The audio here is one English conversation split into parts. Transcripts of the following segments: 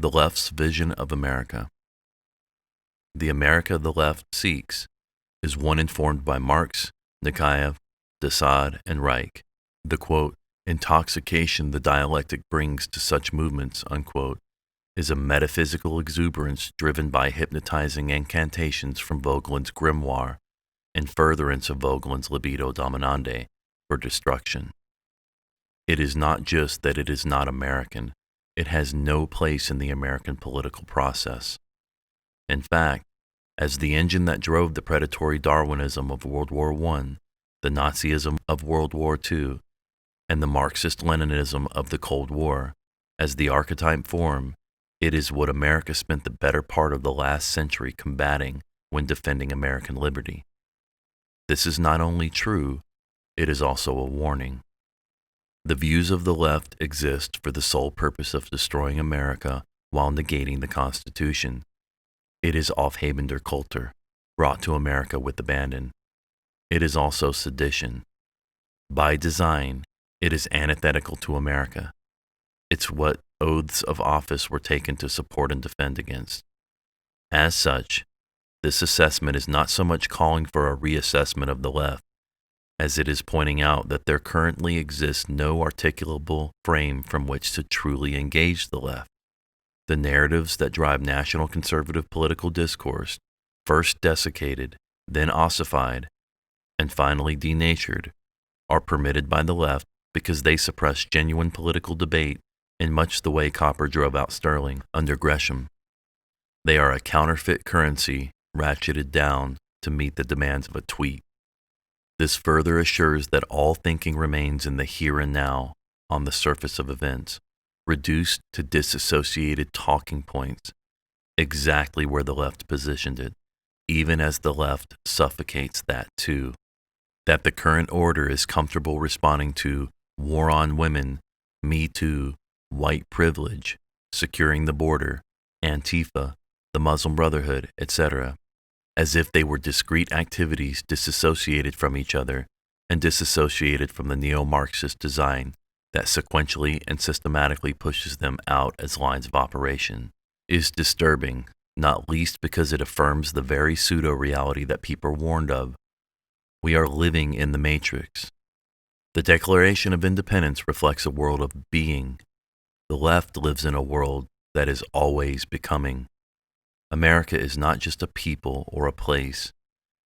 The left's vision of America. The America the left seeks is one informed by Marx, Nikhaev, Desaad, and Reich. The quote, intoxication the dialectic brings to such movements, unquote, is a metaphysical exuberance driven by hypnotizing incantations from Vogelin's grimoire in furtherance of Vogelin's libido dominante for destruction. It is not just that it is not American, it has no place in the American political process. In fact, as the engine that drove the predatory Darwinism of World War I, the Nazism of World War II, and the Marxist-Leninism of the Cold War, as the archetype form, it is what America spent the better part of the last century combating when defending American liberty. This is not only true, it is also a warning. The views of the left exist for the sole purpose of destroying America while negating the Constitution. It is Aufhebender Kultur, brought to America with abandon. It is also sedition. By design, it is antithetical to America. It's what oaths of office were taken to support and defend against. As such, this assessment is not so much calling for a reassessment of the left, as it is pointing out that there currently exists no articulable frame from which to truly engage the left. The narratives that drive national conservative political discourse, first desiccated, then ossified, and finally denatured, are permitted by the left because they suppress genuine political debate in much the way Copper drove out Sterling under Gresham. They are a counterfeit currency ratcheted down to meet the demands of a tweet. This further assures that all thinking remains in the here and now on the surface of events, reduced to disassociated talking points, exactly where the left positioned it, even as the left suffocates that too. That the current order is comfortable responding to war on women, Me Too, white privilege, securing the border, Antifa, the Muslim Brotherhood, etc., as if they were discrete activities disassociated from each other and disassociated from the neo-Marxist design that sequentially and systematically pushes them out as lines of operation, is disturbing, not least because it affirms the very pseudo-reality that people warned of. We are living in the Matrix. The Declaration of Independence reflects a world of being. The left lives in a world that is always becoming. America is not just a people or a place.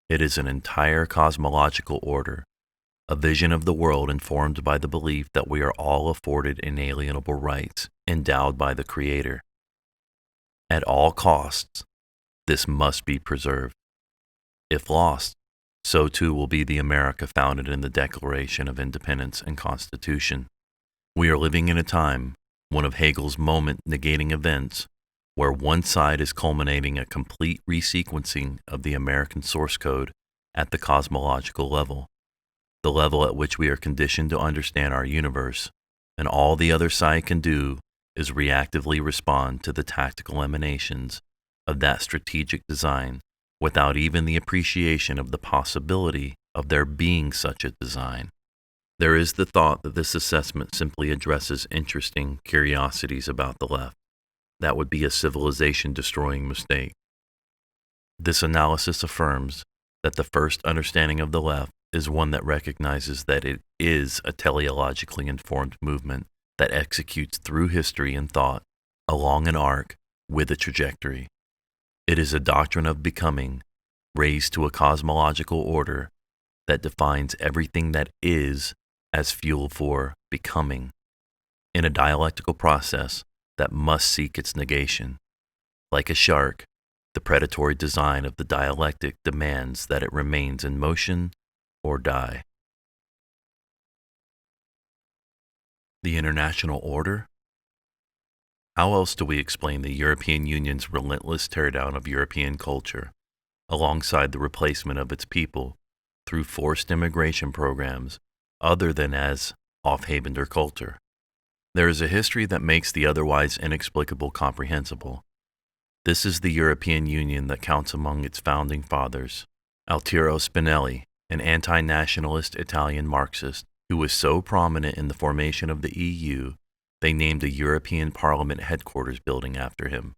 It is an entire cosmological order, a vision of the world informed by the belief that we are all afforded inalienable rights endowed by the Creator. At all costs, this must be preserved. If lost, so too will be the America founded in the Declaration of Independence and Constitution. We are living in a time, one of Hegel's moment-negating events, where one side is culminating a complete resequencing of the American source code at the cosmological level, the level at which we are conditioned to understand our universe, and all the other side can do is reactively respond to the tactical emanations of that strategic design without even the appreciation of the possibility of there being such a design. There is the thought that this assessment simply addresses interesting curiosities about the left. That would be a civilization-destroying mistake. This analysis affirms that the first understanding of the left is one that recognizes that it is a teleologically informed movement that executes through history and thought, along an arc, with a trajectory. It is a doctrine of becoming, raised to a cosmological order that defines everything that is as fuel for becoming, in a dialectical process that must seek its negation. Like a shark, the predatory design of the dialectic demands that it remains in motion or die. The international order? How else do we explain the European Union's relentless teardown of European culture, alongside the replacement of its people through forced immigration programs other than as Aufhebender Kultur? There is a history that makes the otherwise inexplicable comprehensible. This is the European Union that counts among its founding fathers Altiero Spinelli, an anti-nationalist Italian Marxist who was so prominent in the formation of the EU They named a European Parliament headquarters building after him.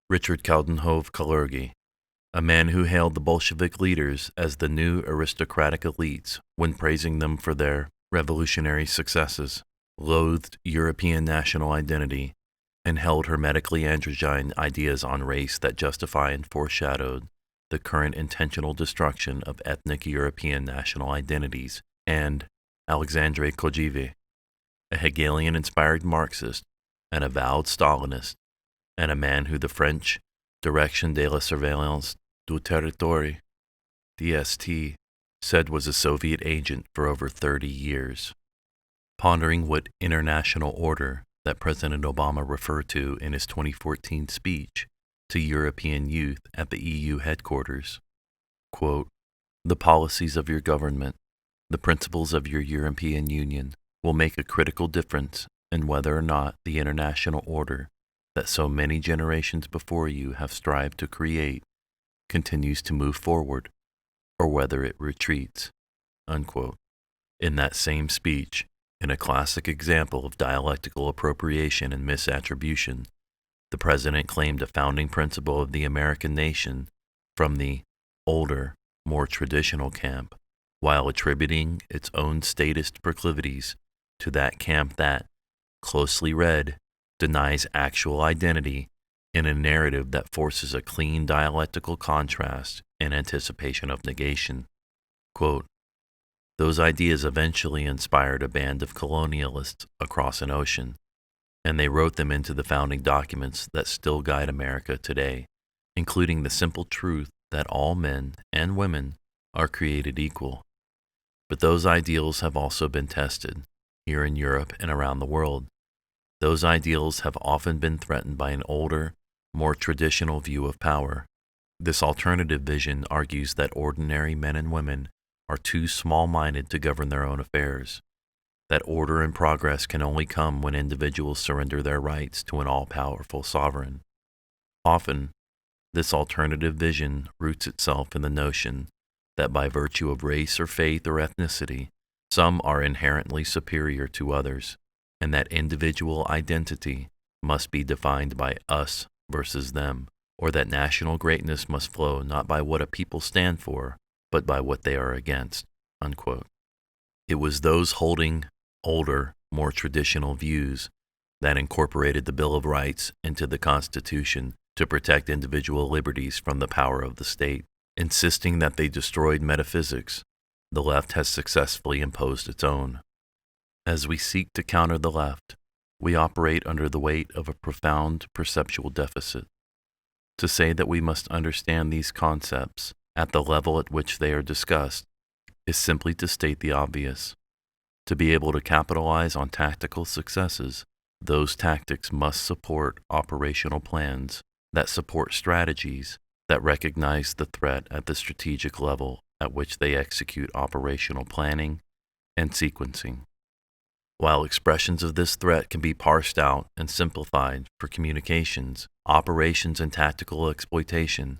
Richard Coudenhove-Kalergi, a man who hailed the Bolshevik leaders as the new aristocratic elites when praising them for their revolutionary successes, loathed European national identity, and held hermetically androgyne ideas on race that justify and foreshadowed the current intentional destruction of ethnic European national identities, and Alexandre Kojive, a Hegelian-inspired Marxist, an avowed Stalinist, and a man who the French Direction de la Surveillance du Territoire, DST, said was a Soviet agent for over 30 years. Pondering what international order that President Obama referred to in his 2014 speech to European youth at the EU headquarters, quote, "The policies of your government, the principles of your European Union will make a critical difference in whether or not the international order that so many generations before you have strived to create continues to move forward, or whether it retreats," unquote. In that same speech, in a classic example of dialectical appropriation and misattribution, the president claimed a founding principle of the American nation from the older, more traditional camp, while attributing its own statist proclivities to that camp that, closely read, denies actual identity in a narrative that forces a clean dialectical contrast in anticipation of negation. Quote, "Those ideas eventually inspired a band of colonialists across an ocean, and they wrote them into the founding documents that still guide America today, including the simple truth that all men and women are created equal. But those ideals have also been tested, here in Europe and around the world. Those ideals have often been threatened by an older, more traditional view of power. This alternative vision argues that ordinary men and women are too small-minded to govern their own affairs, that order and progress can only come when individuals surrender their rights to an all-powerful sovereign. Often, this alternative vision roots itself in the notion that by virtue of race or faith or ethnicity, some are inherently superior to others, and that individual identity must be defined by us versus them, or that national greatness must flow not by what a people stand for, but by what they are against," unquote. It was those holding older, more traditional views that incorporated the Bill of Rights into the Constitution to protect individual liberties from the power of the state. Insisting that they destroyed metaphysics, the left has successfully imposed its own. As we seek to counter the left, we operate under the weight of a profound perceptual deficit. To say that we must understand these concepts at the level at which they are discussed is simply to state the obvious. To be able to capitalize on tactical successes, those tactics must support operational plans that support strategies that recognize the threat at the strategic level at which they execute operational planning and sequencing. While expressions of this threat can be parsed out and simplified for communications, operations, and tactical exploitation,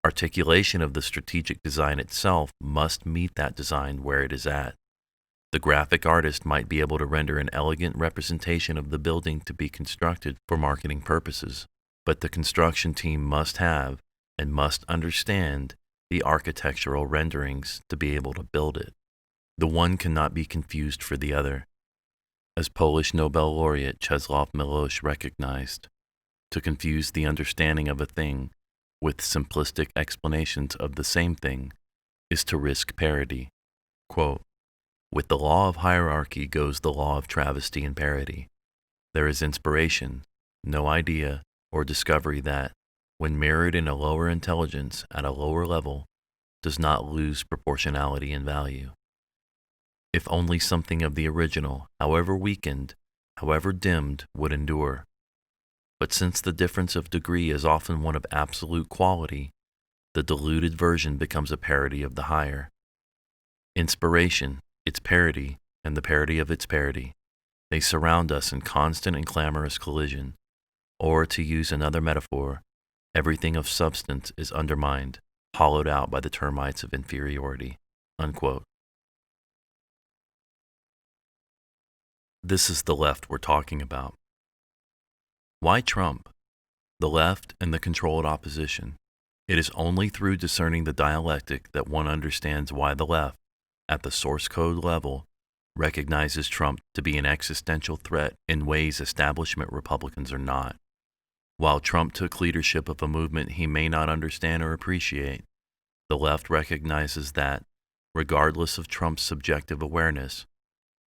articulation of the strategic design itself must meet that design where it is at. The graphic artist might be able to render an elegant representation of the building to be constructed for marketing purposes, but the construction team must have and must understand the architectural renderings to be able to build it. The one cannot be confused for the other. As Polish Nobel laureate Czesław Miłosz recognized, to confuse the understanding of a thing with simplistic explanations of the same thing is to risk parody. Quote, "With the law of hierarchy goes the law of travesty and parody. There is inspiration, no idea or discovery that, when mirrored in a lower intelligence at a lower level, does not lose proportionality and value. If only something of the original, however weakened, however dimmed, would endure. But since the difference of degree is often one of absolute quality, the diluted version becomes a parody of the higher. Inspiration, its parody, and the parody of its parody, they surround us in constant and clamorous collision, or, to use another metaphor, everything of substance is undermined, hollowed out by the termites of inferiority." Unquote. This is the left we're talking about. Why Trump? The left and the controlled opposition. It is only through discerning the dialectic that one understands why the left, at the source code level, recognizes Trump to be an existential threat in ways establishment Republicans are not. While Trump took leadership of a movement he may not understand or appreciate, the left recognizes that, regardless of Trump's subjective awareness,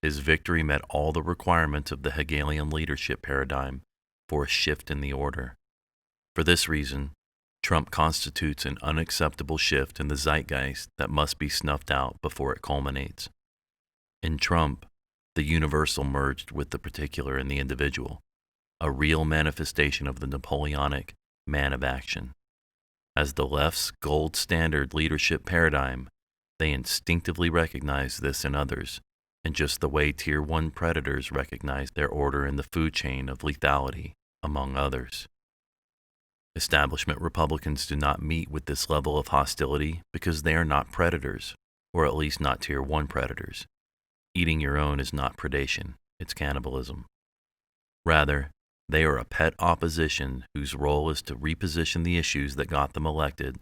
his victory met all the requirements of the Hegelian leadership paradigm for a shift in the order. For this reason, Trump constitutes an unacceptable shift in the zeitgeist that must be snuffed out before it culminates. In Trump, the universal merged with the particular in the individual, a real manifestation of the Napoleonic man of action. As the left's gold standard leadership paradigm, they instinctively recognize this in others, in just the way Tier 1 predators recognize their order in the food chain of lethality, among others. Establishment Republicans do not meet with this level of hostility because they are not predators, or at least not Tier 1 predators. Eating your own is not predation, it's cannibalism. Rather, they are a pet opposition whose role is to reposition the issues that got them elected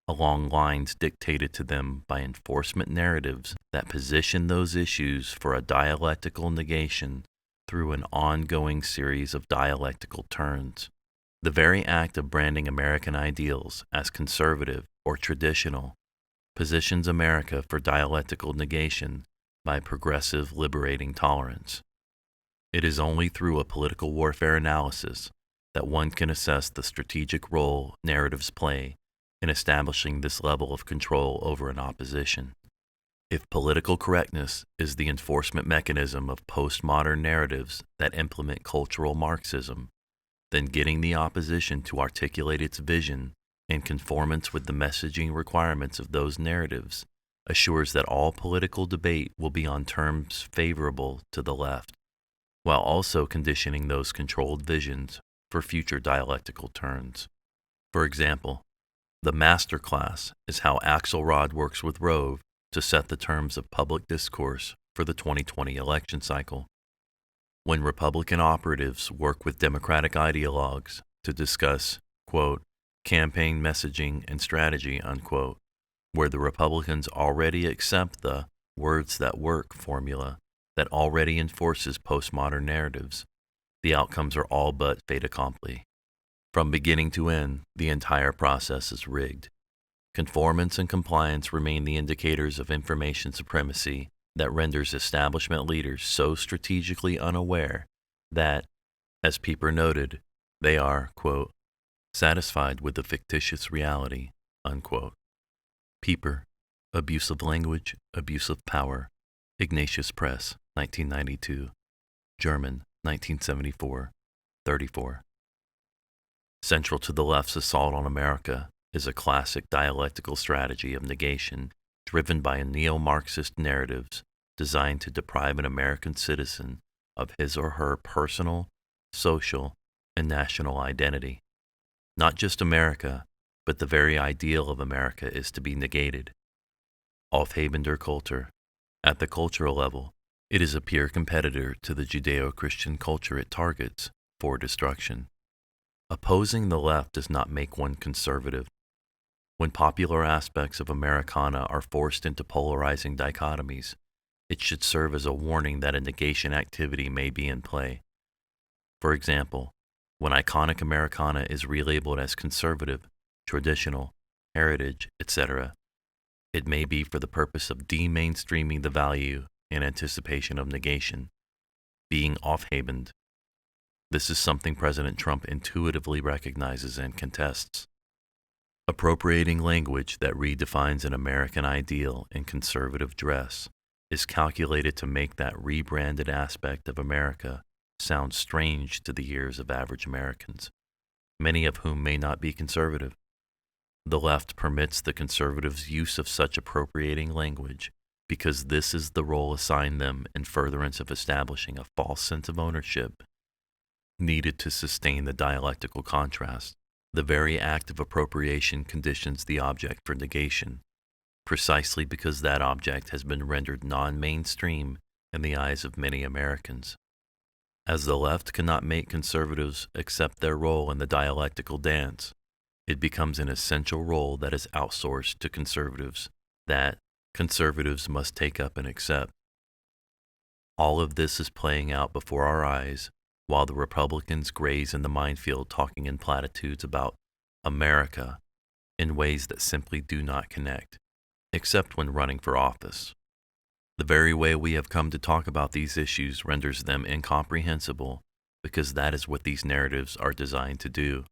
along lines dictated to them by enforcement narratives that position those issues for a dialectical negation through an ongoing series of dialectical turns. The very act of branding American ideals as conservative or traditional positions America for dialectical negation by progressive liberating tolerance. It is only through a political warfare analysis that one can assess the strategic role narratives play in establishing this level of control over an opposition. If political correctness is the enforcement mechanism of postmodern narratives that implement cultural Marxism, then getting the opposition to articulate its vision in conformance with the messaging requirements of those narratives assures that all political debate will be on terms favorable to the left, while also conditioning those controlled visions for future dialectical turns. For example, the master class is how Axelrod works with Rove to set the terms of public discourse for the 2020 election cycle. When Republican operatives work with Democratic ideologues to discuss, quote, campaign messaging and strategy, unquote, where the Republicans already accept the words that work formula that already enforces postmodern narratives, the outcomes are all but fait accompli. From beginning to end, the entire process is rigged. Conformance and compliance remain the indicators of information supremacy that renders establishment leaders so strategically unaware that, as Pieper noted, they are, quote, satisfied with the fictitious reality, unquote. Pieper, Abuse of Language, Abuse of Power, Ignatius Press, 1992, German, 1974, 34. Central to the left's assault on America is a classic dialectical strategy of negation driven by neo-Marxist narratives designed to deprive an American citizen of his or her personal, social, and national identity. Not just America, but the very ideal of America is to be negated. Aufheben der Kultur. At the cultural level, it is a peer competitor to the Judeo-Christian culture it targets for destruction. Opposing the left does not make one conservative. When popular aspects of Americana are forced into polarizing dichotomies, it should serve as a warning that a negation activity may be in play. For example, when iconic Americana is relabeled as conservative, traditional, heritage, etc., it may be for the purpose of de-mainstreaming the value in anticipation of negation, being aufhebened. This is something President Trump intuitively recognizes and contests. Appropriating language that redefines an American ideal in conservative dress is calculated to make that rebranded aspect of America sound strange to the ears of average Americans, many of whom may not be conservative. The left permits the conservatives' use of such appropriating language because this is the role assigned them in furtherance of establishing a false sense of ownership needed to sustain the dialectical contrast. The very act of appropriation conditions the object for negation, precisely because that object has been rendered non-mainstream in the eyes of many Americans. As the left cannot make conservatives accept their role in the dialectical dance, it becomes an essential role that is outsourced to conservatives that conservatives must take up and accept. All of this is playing out before our eyes while the Republicans graze in the minefield talking in platitudes about America in ways that simply do not connect, except when running for office. The very way we have come to talk about these issues renders them incomprehensible because that is what these narratives are designed to do,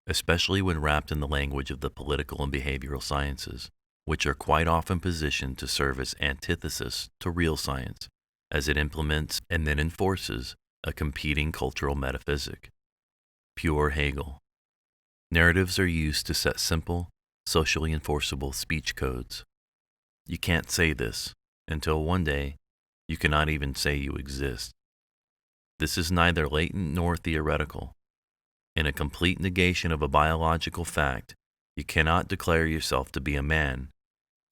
especially when wrapped in the language of the political and behavioral sciences, which are quite often positioned to serve as antithesis to real science, as it implements and then enforces a competing cultural metaphysic. Pure Hegel. Narratives are used to set simple, socially enforceable speech codes. You can't say this until one day you cannot even say you exist. This is neither latent nor theoretical. In a complete negation of a biological fact, you cannot declare yourself to be a man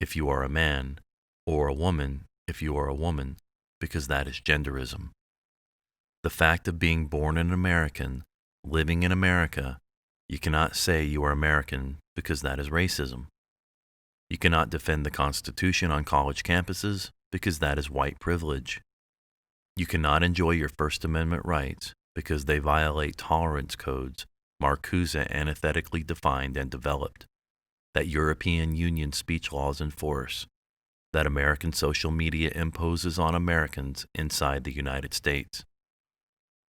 if you are a man, or a woman if you are a woman, because that is genderism. The fact of being born an American, living in America, you cannot say you are American because that is racism. You cannot defend the Constitution on college campuses because that is white privilege. You cannot enjoy your First Amendment rights because they violate tolerance codes Marcuse antithetically defined and developed, that European Union speech laws enforce, that American social media imposes on Americans inside the United States.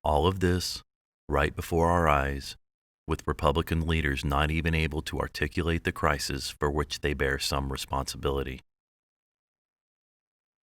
All of this, right before our eyes, with Republican leaders not even able to articulate the crisis for which they bear some responsibility.